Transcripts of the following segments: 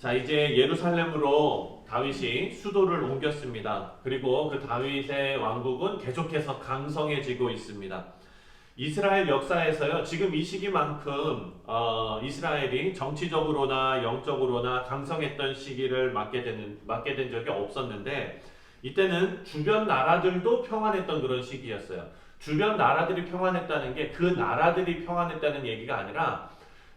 자, 이제 예루살렘으로 다윗이 수도를 옮겼습니다. 그리고 그 다윗의 왕국은 계속해서 강성해지고 있습니다. 이스라엘 역사에서요, 지금 이 시기만큼 이스라엘이 정치적으로나 영적으로나 강성했던 시기를 맞게 된 적이 없었는데, 이때는 주변 나라들도 평안했던 그런 시기였어요. 주변 나라들이 평안했다는 게 그 나라들이 평안했다는 얘기가 아니라,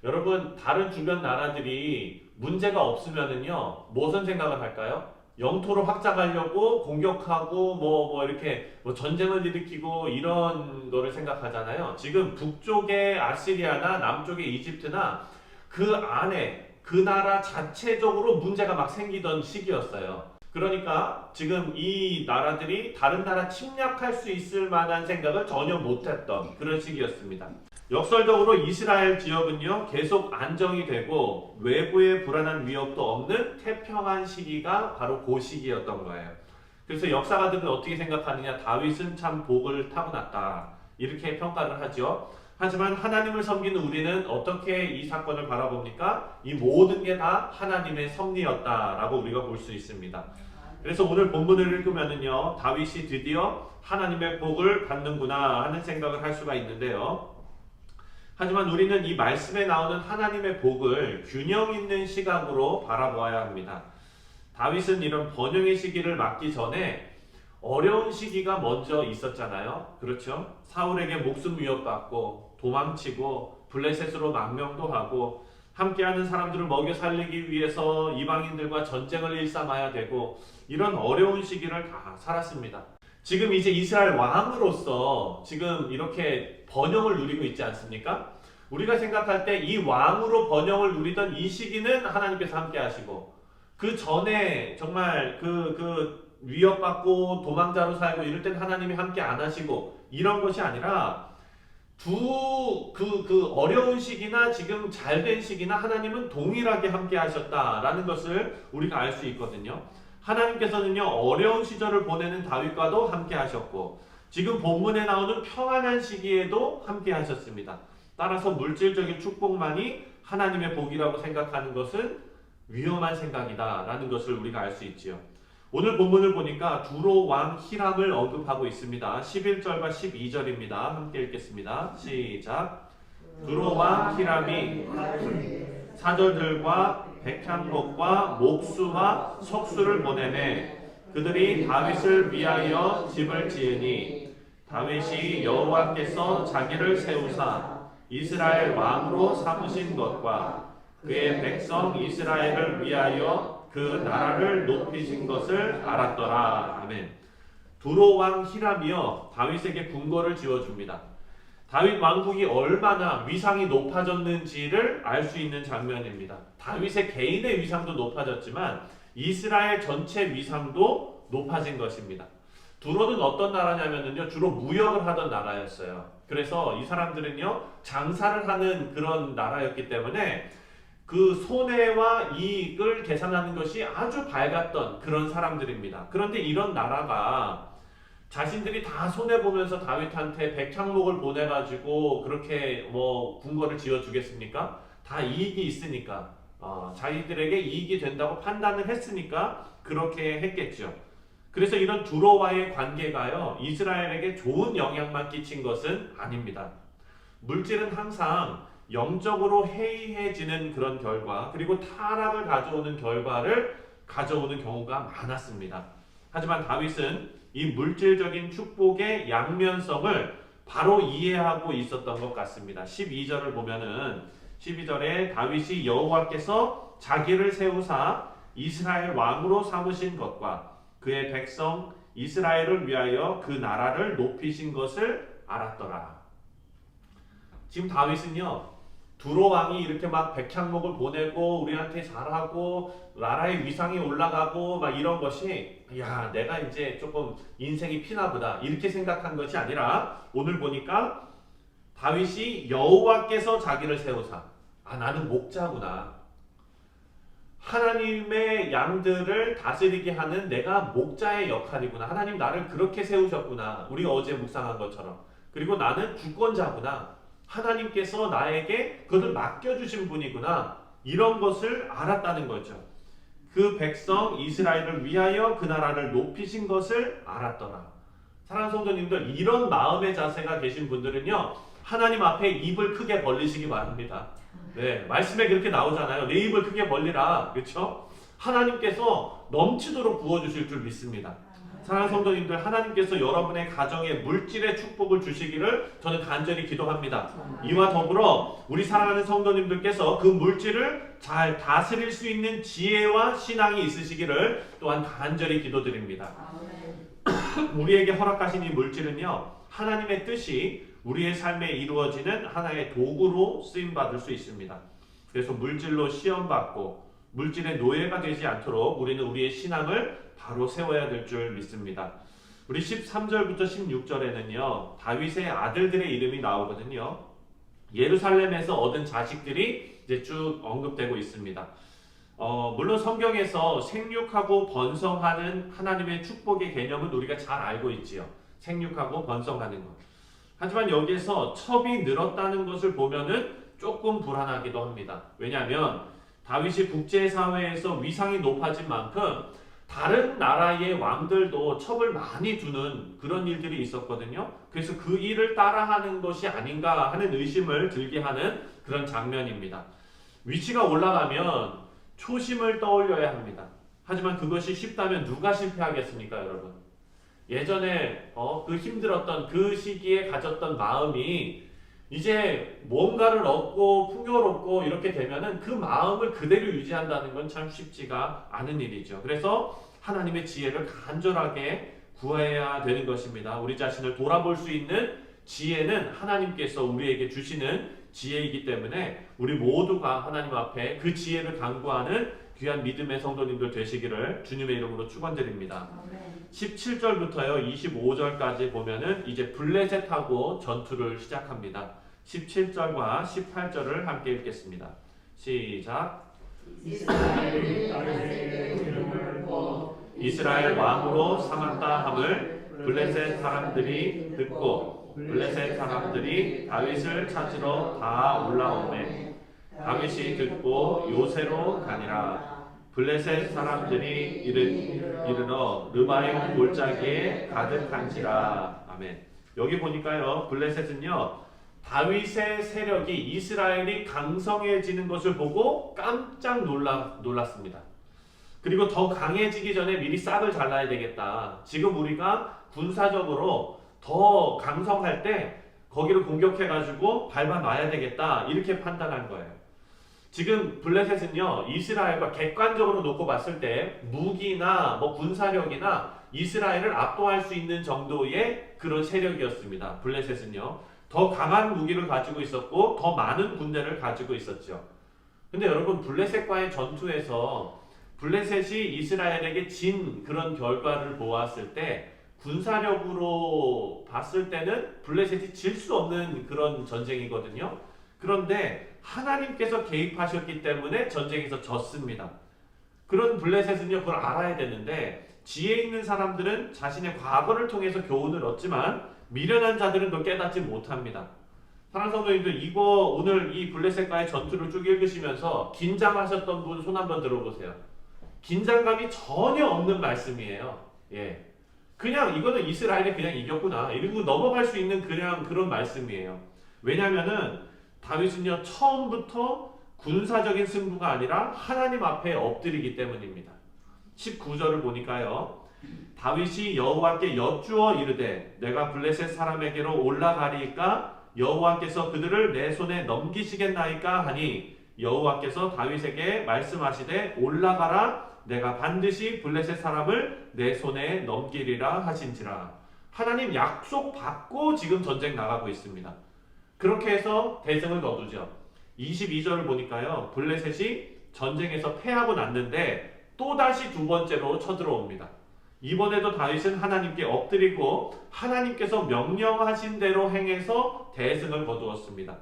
여러분, 다른 주변 나라들이 문제가 없으면은요, 무슨 생각을 할까요? 영토를 확장하려고 공격하고 이렇게 전쟁을 일으키고 이런 거를 생각하잖아요. 지금 북쪽의 아시리아나 남쪽의 이집트나 그 안에 그 나라 자체적으로 문제가 막 생기던 시기였어요. 그러니까 지금 이 나라들이 다른 나라 침략할 수 있을 만한 생각을 전혀 못했던 그런 시기였습니다. 역설적으로 이스라엘 지역은요, 계속 안정이 되고 외부의 불안한 위협도 없는 태평한 시기가 바로 그 시기였던 거예요. 그래서 역사가들은 어떻게 생각하느냐, 다윗은 참 복을 타고났다, 이렇게 평가를 하죠. 하지만 하나님을 섬기는 우리는 어떻게 이 사건을 바라봅니까? 이 모든 게 다 하나님의 섭리였다라고 우리가 볼 수 있습니다. 그래서 오늘 본문을 읽으면은요, 다윗이 드디어 하나님의 복을 받는구나 하는 생각을 할 수가 있는데요. 하지만 우리는 이 말씀에 나오는 하나님의 복을 균형 있는 시각으로 바라보아야 합니다. 다윗은 이런 번영의 시기를 맞기 전에 어려운 시기가 먼저 있었잖아요. 그렇죠? 사울에게 목숨 위협받고 도망치고 블레셋으로 망명도 하고 함께하는 사람들을 먹여 살리기 위해서 이방인들과 전쟁을 일삼아야 되고 이런 어려운 시기를 다 살았습니다. 지금 이제 이스라엘 왕으로서 지금 이렇게 번영을 누리고 있지 않습니까? 우리가 생각할 때 이 왕으로 번영을 누리던 이 시기는 하나님께서 함께 하시고, 그 전에 정말 그 위협받고 도망자로 살고 이럴 땐 하나님이 함께 안 하시고 이런 것이 아니라 그 어려운 시기나 지금 잘된 시기나 하나님은 동일하게 함께 하셨다라는 것을 우리가 알 수 있거든요. 하나님께서는요, 어려운 시절을 보내는 다윗과도 함께 하셨고 지금 본문에 나오는 평안한 시기에도 함께 하셨습니다. 따라서 물질적인 축복만이 하나님의 복이라고 생각하는 것은 위험한 생각이다 라는 것을 우리가 알 수 있지요. 오늘 본문을 보니까 두로 왕 히람을 언급하고 있습니다. 11절과 12절입니다. 함께 읽겠습니다. 시작. 두로 왕 히람이 사절들과 백향목과 목수와 석수를 보내매 그들이 다윗을 위하여 집을 지으니 다윗이 여호와께서 자기를 세우사 이스라엘 왕으로 삼으신 것과 그의 백성 이스라엘을 위하여 그 나라를 높이신 것을 알았더라. 아멘. 두로 왕 히람이요, 다윗에게 궁궐을 지어줍니다. 다윗 왕국이 얼마나 위상이 높아졌는지를 알 수 있는 장면입니다. 다윗의 개인의 위상도 높아졌지만 이스라엘 전체 위상도 높아진 것입니다. 두로는 어떤 나라냐면요, 주로 무역을 하던 나라였어요. 그래서 이 사람들은요, 장사를 하는 그런 나라였기 때문에 그 손해와 이익을 계산하는 것이 아주 밝았던 그런 사람들입니다. 그런데 이런 나라가 자신들이 다 손해보면서 다윗한테 백향목을 보내가지고 그렇게 궁궐을 지어주겠습니까? 다 이익이 있으니까, 자기들에게 이익이 된다고 판단을 했으니까 그렇게 했겠죠. 그래서 이런 두로와의 관계가요, 이스라엘에게 좋은 영향만 끼친 것은 아닙니다. 물질은 항상 영적으로 해이해지는 그런 결과, 그리고 타락을 가져오는 결과를 가져오는 경우가 많았습니다. 하지만 다윗은 이 물질적인 축복의 양면성을 바로 이해하고 있었던 것 같습니다. 12절을 보면은 12절에 다윗이 여호와께서 자기를 세우사 이스라엘 왕으로 삼으신 것과 그의 백성 이스라엘을 위하여 그 나라를 높이신 것을 알았더라. 지금 다윗은요, 두로 왕이 이렇게 막 백향목을 보내고 우리한테 잘하고 나라의 위상이 올라가고 막 이런 것이, 야, 내가 이제 조금 인생이 피나보다 이렇게 생각한 것이 아니라 오늘 보니까 다윗이 여호와께서 자기를 세우사, 나는 목자구나, 하나님의 양들을 다스리게 하는 내가 목자의 역할이구나, 하나님 나를 그렇게 세우셨구나, 우리가 어제 묵상한 것처럼, 그리고 나는 주권자구나, 하나님께서 나에게 그것을 맡겨주신 분이구나, 이런 것을 알았다는 거죠. 그 백성 이스라엘을 위하여 그 나라를 높이신 것을 알았더라. 사랑하는 성도님들, 이런 마음의 자세가 계신 분들은요, 하나님 앞에 입을 크게 벌리시기 바랍니다. 네, 말씀에 그렇게 나오잖아요. 내 입을 크게 벌리라. 그렇죠? 하나님께서 넘치도록 부어주실 줄 믿습니다. 사랑하는 성도님들, 하나님께서 여러분의 가정에 물질의 축복을 주시기를 저는 간절히 기도합니다. 이와 더불어 우리 사랑하는 성도님들께서 그 물질을 잘 다스릴 수 있는 지혜와 신앙이 있으시기를 또한 간절히 기도드립니다. 우리에게 허락하신 이 물질은요, 하나님의 뜻이 우리의 삶에 이루어지는 하나의 도구로 쓰임받을 수 있습니다. 그래서 물질로 시험받고 물질의 노예가 되지 않도록 우리는 우리의 신앙을 바로 세워야 될 줄 믿습니다. 우리 13절부터 16절에는요, 다윗의 아들들의 이름이 나오거든요. 예루살렘에서 얻은 자식들이 이제 쭉 언급되고 있습니다. 물론 성경에서 생육하고 번성하는 하나님의 축복의 개념은 우리가 잘 알고 있지요. 생육하고 번성하는 것. 하지만 여기에서 첩이 늘었다는 것을 보면은 조금 불안하기도 합니다. 왜냐하면 다윗이 국제사회에서 위상이 높아진 만큼 다른 나라의 왕들도 첩을 많이 두는 그런 일들이 있었거든요. 그래서 그 일을 따라하는 것이 아닌가 하는 의심을 들게 하는 그런 장면입니다. 위치가 올라가면 초심을 떠올려야 합니다. 하지만 그것이 쉽다면 누가 실패하겠습니까, 여러분? 예전에 그 힘들었던 그 시기에 가졌던 마음이 이제 뭔가를 얻고 풍요롭고 이렇게 되면은 그 마음을 그대로 유지한다는 건 참 쉽지가 않은 일이죠. 그래서 하나님의 지혜를 간절하게 구해야 되는 것입니다. 우리 자신을 돌아볼 수 있는 지혜는 하나님께서 우리에게 주시는 지혜이기 때문에 우리 모두가 하나님 앞에 그 지혜를 간구하는 귀한 믿음의 성도님들 되시기를 주님의 이름으로 축원드립니다. 17절부터요 25절까지 보면은 이제 블레셋하고 전투를 시작합니다. 17절과 18절을 함께 읽겠습니다. 시작. 이스라엘 왕으로 삼았다 함을 블레셋 사람들이 듣고 블레셋 사람들이 다윗을 찾으러 다 올라오매 다윗이 듣고 요새로 가니라. 블레셋 사람들이 이르러 르바임 골짜기에 가득한지라. 아멘. 여기 보니까요, 블레셋은요, 다윗의 세력이 이스라엘이 강성해지는 것을 보고 깜짝 놀랐습니다. 그리고 더 강해지기 전에 미리 싹을 잘라야 되겠다. 지금 우리가 군사적으로 더 강성할 때 거기를 공격해가지고 밟아놔야 되겠다. 이렇게 판단한 거예요. 지금 블레셋은요, 이스라엘과 객관적으로 놓고 봤을 때 무기나 군사력이나 이스라엘을 압도할 수 있는 정도의 그런 세력이었습니다. 블레셋은요, 더 강한 무기를 가지고 있었고 더 많은 군대를 가지고 있었죠. 근데 여러분, 블레셋과의 전투에서 블레셋이 이스라엘에게 진 그런 결과를 보았을 때 군사력으로 봤을 때는 블레셋이 질 수 없는 그런 전쟁이거든요. 그런데 하나님께서 개입하셨기 때문에 전쟁에서 졌습니다. 그런 블레셋은요, 그걸 알아야 되는데 지혜 있는 사람들은 자신의 과거를 통해서 교훈을 얻지만 미련한 자들은 그걸 깨닫지 못합니다. 사랑하는 성도님들, 이거 오늘 이 블레셋과의 전투를 쭉 읽으시면서 긴장하셨던 분 손 한번 들어보세요. 긴장감이 전혀 없는 말씀이에요. 예. 그냥 이거는 이스라엘이 그냥 이겼구나 이러고 넘어갈 수 있는 그냥 그런 말씀이에요. 왜냐면은 다윗은요, 처음부터 군사적인 승부가 아니라 하나님 앞에 엎드리기 때문입니다. 19절을 보니까요, 다윗이 여호와께 여쭈어 이르되 내가 블레셋 사람에게로 올라가리까 여호와께서 그들을 내 손에 넘기시겠나이까 하니 여호와께서 다윗에게 말씀하시되 올라가라 내가 반드시 블레셋 사람을 내 손에 넘기리라 하신지라. 하나님 약속 받고 지금 전쟁 나가고 있습니다. 그렇게 해서 대승을 거두죠. 22절을 보니까요, 블레셋이 전쟁에서 패하고 났는데 또다시 두 번째로 쳐들어옵니다. 이번에도 다윗은 하나님께 엎드리고 하나님께서 명령하신 대로 행해서 대승을 거두었습니다.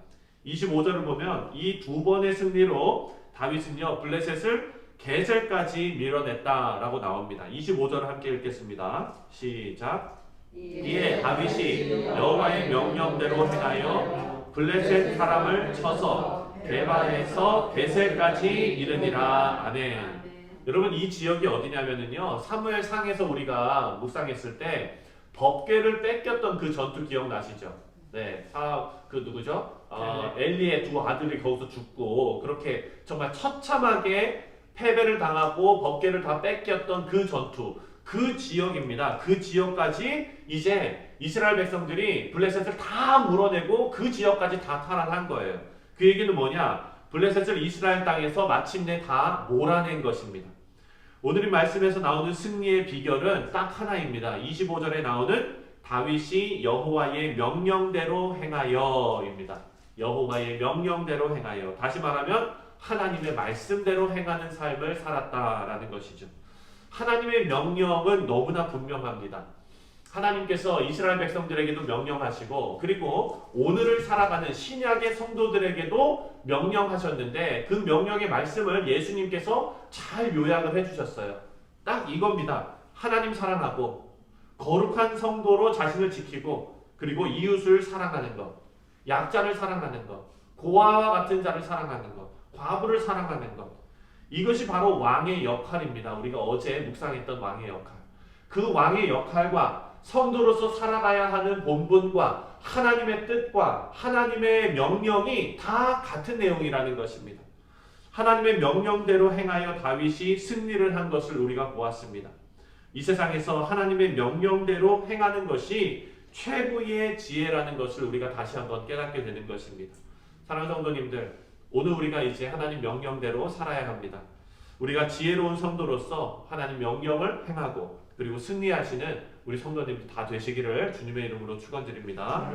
25절을 보면 이 두 번의 승리로 다윗은요, 블레셋을 게셀까지 밀어냈다라고 나옵니다. 25절을 함께 읽겠습니다. 시작. 이에 다윗이 여호와의 명령대로 행하여 블레셋 사람을 쳐서 게바에서 게셀까지 이르니라. 아멘. 여러분 이 지역이 어디냐면은요. 사무엘상에서 우리가 묵상했을 때 법궤를 뺏겼던 그 전투 기억나시죠? 네, 그 누구죠? 엘리의 두 아들이 거기서 죽고 그렇게 정말 처참하게 패배를 당하고 법궤를 다 뺏겼던 그 전투, 그 지역입니다. 그 지역까지 이제 이스라엘 백성들이 블레셋을 다 물어내고 그 지역까지 다 탈환한 거예요. 그 얘기는 뭐냐? 블레셋을 이스라엘 땅에서 마침내 다 몰아낸 것입니다. 오늘 이 말씀에서 나오는 승리의 비결은 딱 하나입니다. 25절에 나오는 다윗이 여호와의 명령대로 행하여입니다. 여호와의 명령대로 행하여. 다시 말하면 하나님의 말씀대로 행하는 삶을 살았다라는 것이죠. 하나님의 명령은 너무나 분명합니다. 하나님께서 이스라엘 백성들에게도 명령하시고 그리고 오늘을 살아가는 신약의 성도들에게도 명령하셨는데 그 명령의 말씀을 예수님께서 잘 요약을 해주셨어요. 딱 이겁니다. 하나님 사랑하고 거룩한 성도로 자신을 지키고 그리고 이웃을 사랑하는 것, 약자를 사랑하는 것, 고아와 같은 자를 사랑하는 것, 과부를 사랑하는 것. 이것이 바로 왕의 역할입니다. 우리가 어제 묵상했던 왕의 역할. 그 왕의 역할과 성도로서 살아가야 하는 본분과 하나님의 뜻과 하나님의 명령이 다 같은 내용이라는 것입니다. 하나님의 명령대로 행하여 다윗이 승리를 한 것을 우리가 보았습니다. 이 세상에서 하나님의 명령대로 행하는 것이 최고의 지혜라는 것을 우리가 다시 한번 깨닫게 되는 것입니다. 사랑하는 성도님들, 오늘 우리가 이제 하나님 명령대로 살아야 합니다. 우리가 지혜로운 성도로서 하나님 명령을 행하고 그리고 승리하시는 우리 성도님들 다 되시기를 주님의 이름으로 축원드립니다.